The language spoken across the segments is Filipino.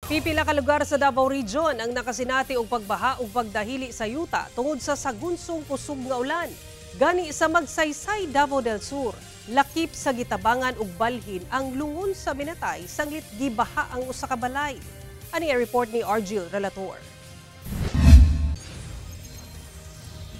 Pipila ka lugar sa Davao Region ang nakasinati og pagbaha ug pagdahili sa yuta tungod sa sagunsong kusog nga ulan. Gani sa Magsaysay, Davao del Sur, lakip sa gitabangan ug balhin ang lungon sa Minatay sanglit gibaha ang usa ka balay. Ani ang report ni Argil Relator.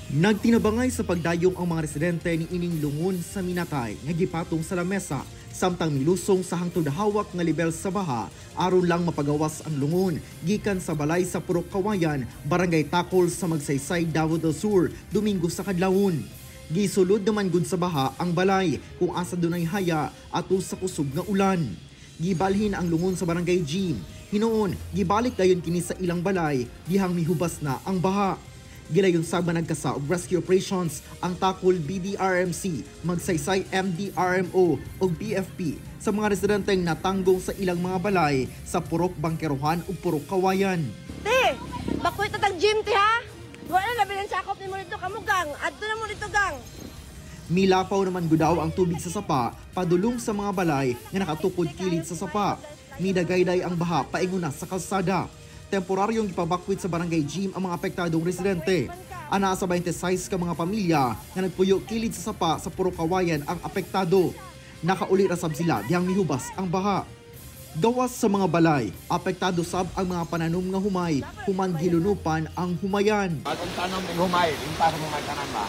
Nagtinabangay sa pagdayong ang mga residente ni ining lungon sa Minatay nga gipatong sa lamesa samtang milusong sa hangtod hawak nga level sa baha aron lang mapagawas ang lungon gikan sa balay sa Purok Kawayan, Barangay Takol sa Magsaysay, Davao del Sur, Domingo sa kadlawon. Gisulod naman gud sa baha ang balay kung asa dunay haya atul sa kusog nga ulan. Gibalhin ang lungon sa Barangay G. Hinoon, gibalik dayon kini sa ilang balay dihang mihubas na ang baha. Gilayon sagba nagkasa og rescue operations ang Takol BDRMC, Magsaysay MDRMO ug BFP sa mga residenteng natanggong sa ilang mga balay sa Purok Bangkerohan ug Purok Kawayan. Te, bakoy tatag gym ti ha? Wala na bilang sakop ni mo dito kamugang. Adto na mo dito gang. Milapaw naman gudaw ang tubig sa sapa padulong sa mga balay nga nakatukod kilid sa sapa. Midagayday ang baha paingon na sa kalsada. Temporaryong ipabakwit sa Barangay Gym ang mga apektadong residente. Ana sa 26 ka mga pamilya nga nagpuyo kilid sa sapa sa Purok Kawayan ang apektado. Nakauli rasab sila dihang mihubas ang baha. Gawas sa mga balay, apektado sab ang mga pananom nga humay, human gilunupan ang humayan. Atong tanong ng humay, impa sa humay tanan ba?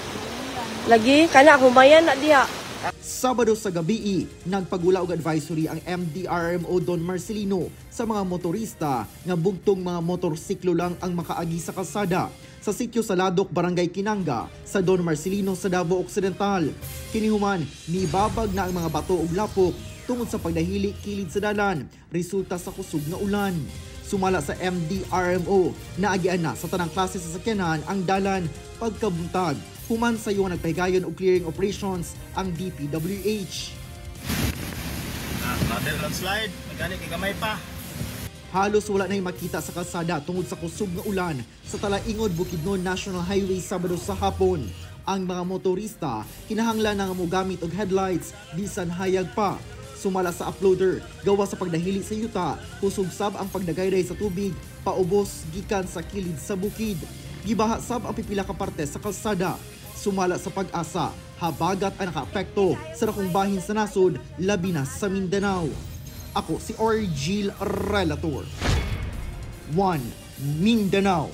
Lagi kana humayan na diha. Sabado sa gabi, nagpagula og advisory ang MDRMO Don Marcelino sa mga motorista nga bugtong mga motorsiklo lang ang makaagi sa kalsada sa sitio sa Ladok, Barangay Kinanga sa Don Marcelino sa Davao Occidental. Kinihuman, nibabag na ang mga bato ug lapok tungod sa pagdahili kilid sa dalan resulta sa kusog nga ulan. Sumala sa MDRMO, naagian na sa tanang klase sa sakyanan ang dalan pagkabuntag. Human sa iyo nagpahigayon og clearing operations ang DPWH. Brother landslide, magani kay gamay pa. Halos wala na'y makita sa kalsada tungod sa kusog nga ulan sa Talaingod, Bukidnon National Highway Sabado sa hapon. Ang mga motorista kinahanglan na nga mogamit og headlights bisan hayag pa. Sumala sa uploader, gawa sa pagdahili sa yuta, kusog sab ang pagdagayray sa tubig, paubos gikan sa kilid sa bukid. Gibaha sab ang pipila ka parte sa kalsada. Sumala sa pag-asa, habagat ang nakaapekto sa dakong bahin sa nasod, labi na sa Mindanao. Ako si Argil Relator. 1 Mindanao.